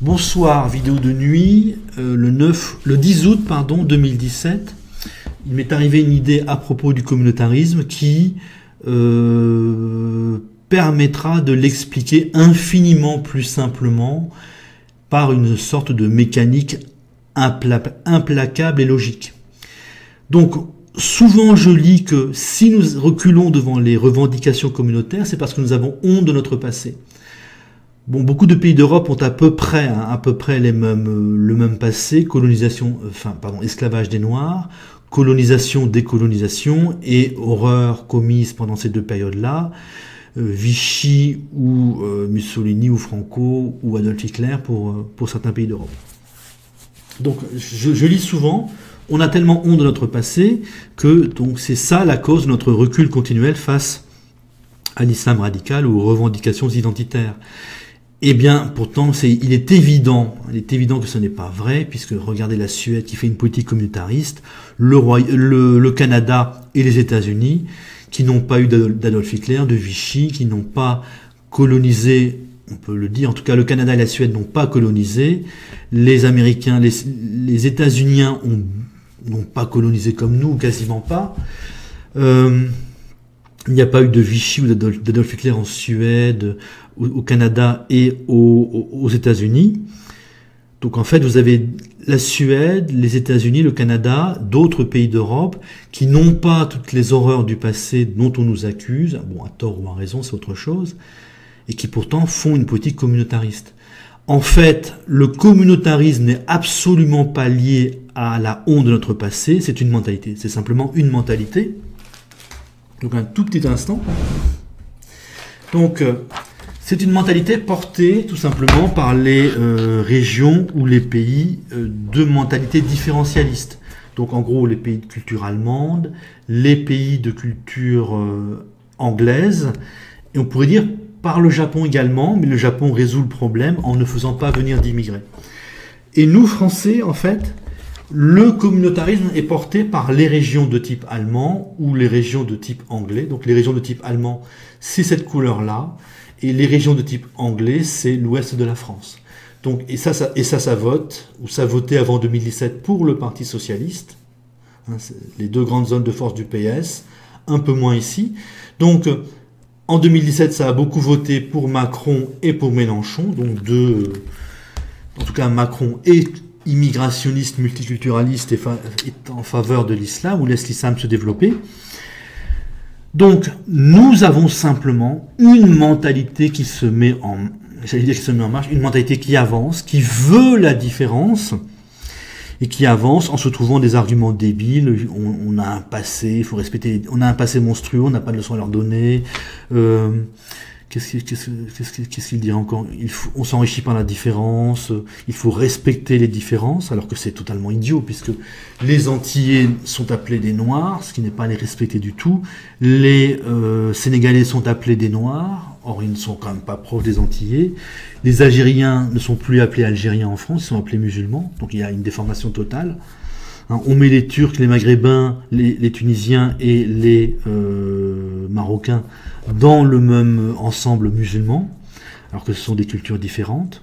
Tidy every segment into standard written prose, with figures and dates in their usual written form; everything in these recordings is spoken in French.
Bonsoir, vidéo de nuit, le 10 août 2017. Il m'est arrivé une idée à propos du communautarisme qui permettra de l'expliquer infiniment plus simplement par une sorte de mécanique implacable et logique. Donc, souvent je lis que si nous reculons devant les revendications communautaires, c'est parce que nous avons honte de notre passé. Bon, beaucoup de pays d'Europe ont à peu près le même passé, esclavage des Noirs, colonisation, décolonisation et horreurs commises pendant ces deux périodes-là, Vichy ou Mussolini ou Franco ou Adolf Hitler pour certains pays d'Europe. Donc je lis souvent, on a tellement honte de notre passé que donc c'est ça la cause de notre recul continuel face à l'islam radical ou aux revendications identitaires. Eh bien, pourtant, il est évident que ce n'est pas vrai, puisque regardez la Suède qui fait une politique communautariste, le Canada et les États-Unis, qui n'ont pas eu d'Adolf Hitler, de Vichy, qui n'ont pas colonisé, on peut le dire, en tout cas le Canada et la Suède n'ont pas colonisé, les Américains, les États-Uniens n'ont pas colonisé comme nous, quasiment pas. Il n'y a pas eu de Vichy ou d'Adolf Hitler en Suède, au Canada et aux États-Unis. Donc en fait, vous avez la Suède, les États-Unis, le Canada, d'autres pays d'Europe qui n'ont pas toutes les horreurs du passé dont on nous accuse, bon, à tort ou à raison, c'est autre chose, et qui pourtant font une politique communautariste. En fait, le communautarisme n'est absolument pas lié à la honte de notre passé, c'est une mentalité, c'est simplement une mentalité. Donc un tout petit instant. Donc c'est une mentalité portée tout simplement par les régions ou les pays de mentalité différentialiste. Donc en gros les pays de culture allemande, les pays de culture anglaise, et on pourrait dire par le Japon également, mais le Japon résout le problème en ne faisant pas venir d'immigrés. Et nous Français en fait, le communautarisme est porté par les régions de type allemand ou les régions de type anglais. Donc les régions de type allemand, c'est cette couleur-là. Et les régions de type anglais, c'est l'ouest de la France. Donc, ça vote, ou ça votait avant 2017 pour le Parti Socialiste. Hein, les deux grandes zones de force du PS, un peu moins ici. Donc, en 2017, ça a beaucoup voté pour Macron et pour Mélenchon. Donc en tout cas, Macron est immigrationniste, multiculturaliste et en faveur de l'islam, ou laisse l'islam se développer. Donc, nous avons simplement une mentalité qui se met en marche, une mentalité qui avance, qui veut la différence, et qui avance en se trouvant des arguments débiles. On a un passé, il faut respecter, on a un passé monstrueux, on n'a pas de leçons à leur donner. Qu'est-ce qu'il dit encore? On s'enrichit par la différence, il faut respecter les différences, alors que c'est totalement idiot, puisque les Antillais sont appelés des Noirs, ce qui n'est pas les respecter du tout. Les Sénégalais sont appelés des Noirs, or ils ne sont quand même pas proches des Antillais. Les Algériens ne sont plus appelés Algériens en France, ils sont appelés musulmans, donc il y a une déformation totale. On met les Turcs, les Maghrébins, les Tunisiens et les Marocains dans le même ensemble musulman, alors que ce sont des cultures différentes.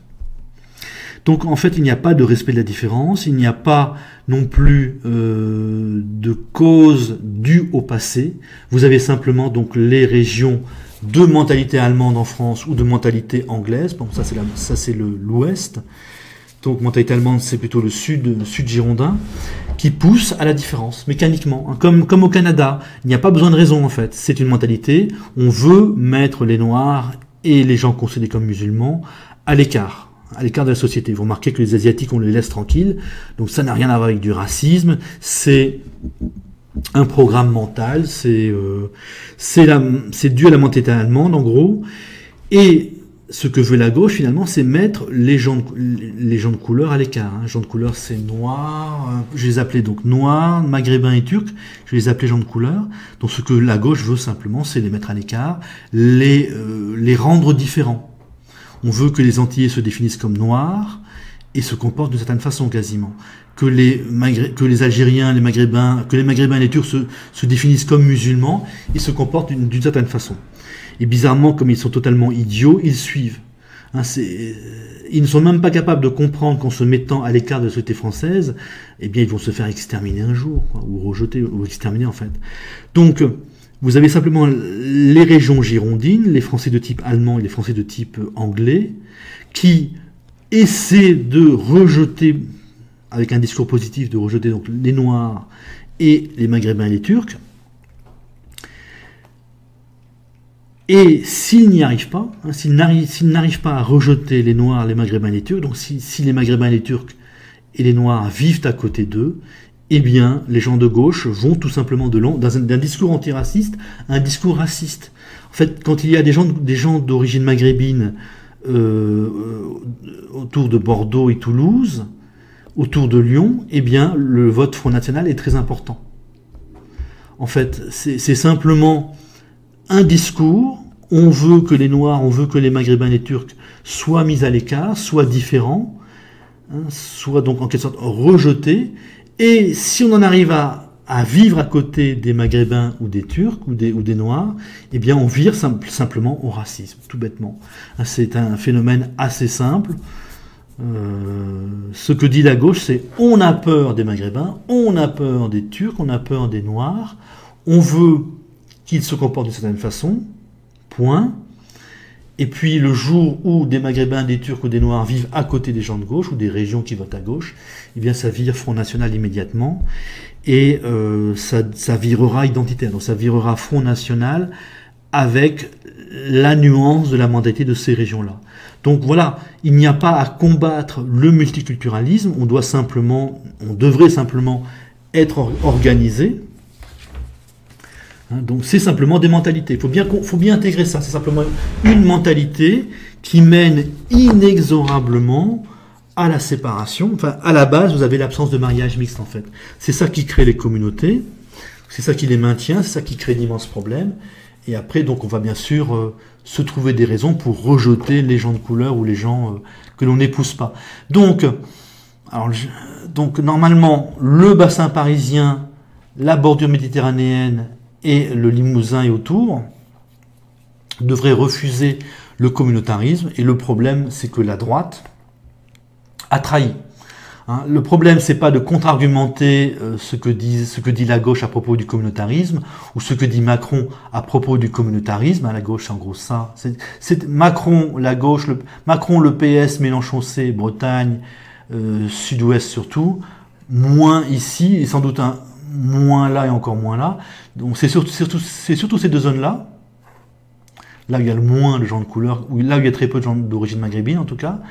Donc en fait, il n'y a pas de respect de la différence, il n'y a pas non plus de cause due au passé. Vous avez simplement donc les régions de mentalité allemande en France ou de mentalité anglaise. Bon, ça c'est l'ouest. Donc mentalité allemande, c'est plutôt le sud girondin, qui pousse à la différence, mécaniquement. Hein. Comme au Canada, il n'y a pas besoin de raison en fait. C'est une mentalité, on veut mettre les Noirs et les gens considérés comme musulmans à l'écart de la société. Vous remarquez que les Asiatiques, on les laisse tranquilles, donc ça n'a rien à voir avec du racisme, c'est un programme mental, c'est dû à la mentalité allemande en gros, et ce que veut la gauche, finalement, c'est mettre les gens de couleur à l'écart. Hein. Les gens de couleur, c'est noir. Je les appelais donc noirs, maghrébins et turcs. Je les appelais gens de couleur. Donc, ce que la gauche veut simplement, c'est les mettre à l'écart, les rendre différents. On veut que les Antillais se définissent comme noirs et se comportent d'une certaine façon, quasiment. Que les Algériens, les Maghrébins et les Turcs se définissent comme musulmans et se comportent d'une certaine façon. Et bizarrement, comme ils sont totalement idiots, ils suivent. Hein, ils ne sont même pas capables de comprendre qu'en se mettant à l'écart de la société française, eh bien, ils vont se faire exterminer un jour, quoi, ou rejeter, ou exterminer en fait. Donc, vous avez simplement les régions girondines, les Français de type allemand et les Français de type anglais, qui essaient de rejeter, avec un discours positif, de rejeter donc les Noirs et les Maghrébins et les Turcs. Et s'ils n'y arrivent pas, hein, s'ils n'arrivent pas à rejeter les Noirs, les Maghrébins et les Turcs, donc si les Maghrébins et les Turcs et les Noirs vivent à côté d'eux, eh bien, les gens de gauche vont tout simplement d'un discours antiraciste à un discours raciste. En fait, quand il y a des gens d'origine maghrébine autour de Bordeaux et Toulouse, autour de Lyon, eh bien, le vote Front National est très important. En fait, c'est simplement un discours, on veut que les Noirs, on veut que les Maghrébins et les Turcs soient mis à l'écart, soient différents, hein, soient donc en quelque sorte rejetés, et si on en arrive à vivre à côté des Maghrébins ou des Turcs ou des Noirs, eh bien on vire simplement au racisme, tout bêtement. C'est un phénomène assez simple. Ce que dit la gauche, c'est on a peur des Maghrébins, on a peur des Turcs, on a peur des Noirs, on veut qu'ils se comportent d'une certaine façon, point. Et puis le jour où des Maghrébins, des Turcs ou des Noirs vivent à côté des gens de gauche ou des régions qui votent à gauche, eh bien ça vire Front National immédiatement et ça virera identitaire. Donc ça virera Front National avec la nuance de la mentalité de ces régions-là. Donc voilà, il n'y a pas à combattre le multiculturalisme, on devrait simplement être organisé. Donc c'est simplement des mentalités. Il faut bien intégrer ça. C'est simplement une mentalité qui mène inexorablement à la séparation. Enfin, à la base, vous avez l'absence de mariage mixte en fait. C'est ça qui crée les communautés, c'est ça qui les maintient, c'est ça qui crée d'immenses problèmes. Et après, donc, on va bien sûr se trouver des raisons pour rejeter les gens de couleur ou les gens que l'on n'épouse pas. Donc normalement, le bassin parisien, la bordure méditerranéenne et le Limousin et autour devraient refuser le communautarisme. Et le problème, c'est que la droite a trahi. Le problème, c'est pas de contre-argumenter ce que dit la gauche à propos du communautarisme ou ce que dit Macron à propos du communautarisme. La gauche, c'est en gros ça. C'est Macron, la gauche, Macron, le PS, Mélenchon C, Bretagne, Sud-Ouest surtout, moins ici et sans doute moins là et encore moins là. Donc c'est surtout ces deux zones-là, là où il y a le moins de gens de couleur, là où il y a très peu de gens d'origine maghrébine en tout cas.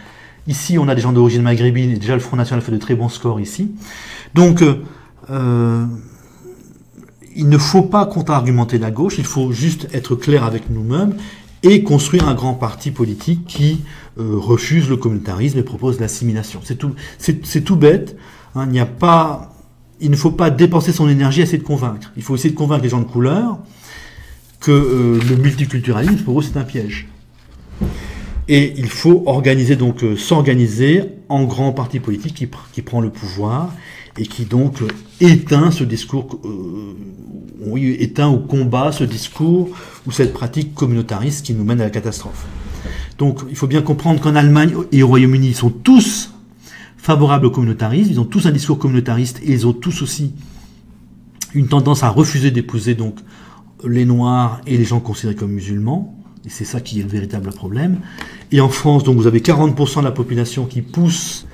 Ici, on a des gens d'origine maghrébine, et déjà le Front National fait de très bons scores ici. Donc, il ne faut pas contre-argumenter la gauche, il faut juste être clair avec nous-mêmes et construire un grand parti politique qui refuse le communautarisme et propose l'assimilation. C'est tout bête. Hein, il ne faut pas dépenser son énergie à essayer de convaincre. Il faut essayer de convaincre les gens de couleur que le multiculturalisme, pour eux, c'est un piège. Et il faut s'organiser en grand parti politique qui prend le pouvoir et qui donc éteint ce discours, éteint ou combat ce discours ou cette pratique communautariste qui nous mène à la catastrophe. Donc il faut bien comprendre qu'en Allemagne et au Royaume-Uni, ils sont tous favorables au communautarisme, ils ont tous un discours communautariste et ils ont tous aussi une tendance à refuser d'épouser donc les Noirs et les gens considérés comme musulmans. Et c'est ça qui est le véritable problème. Et en France, donc, vous avez 40% de la population qui pousse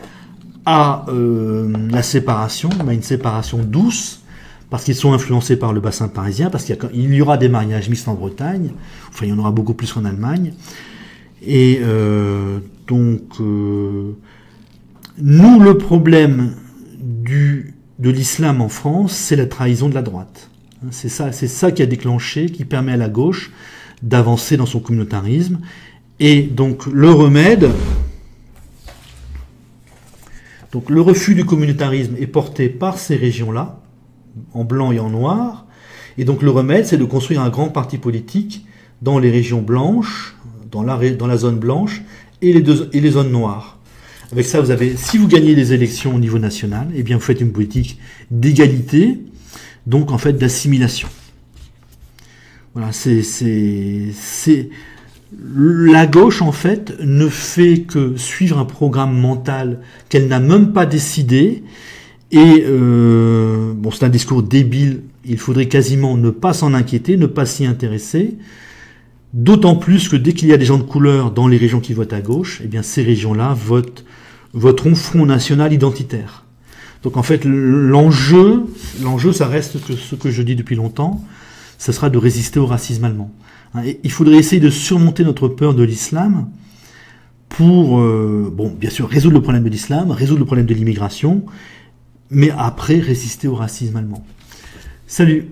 à la séparation, à une séparation douce, parce qu'ils sont influencés par le bassin parisien, parce qu'il y aura des mariages mixtes en Bretagne, enfin il y en aura beaucoup plus qu'en Allemagne. Et nous, le problème de l'islam en France, c'est la trahison de la droite. C'est ça qui a déclenché, qui permet à la gauche d'avancer dans son communautarisme. Et donc le remède, donc le refus du communautarisme est porté par ces régions-là, en blanc et en noir, et donc le remède, c'est de construire un grand parti politique dans les régions blanches, dans la zone blanche, et les zones noires. Avec ça, si vous gagnez les élections au niveau national, eh bien vous faites une politique d'égalité, donc en fait d'assimilation. Voilà, La gauche, en fait, ne fait que suivre un programme mental qu'elle n'a même pas décidé. Et bon, c'est un discours débile. Il faudrait quasiment ne pas s'en inquiéter, ne pas s'y intéresser. D'autant plus que dès qu'il y a des gens de couleur dans les régions qui votent à gauche, eh bien ces régions-là voteront Front National identitaire. Donc en fait, l'enjeu, ça reste que ce que je dis depuis longtemps, ce sera de résister au racisme allemand. Et il faudrait essayer de surmonter notre peur de l'islam pour, bon, bien sûr, résoudre le problème de l'islam, résoudre le problème de l'immigration, mais après résister au racisme allemand. Salut!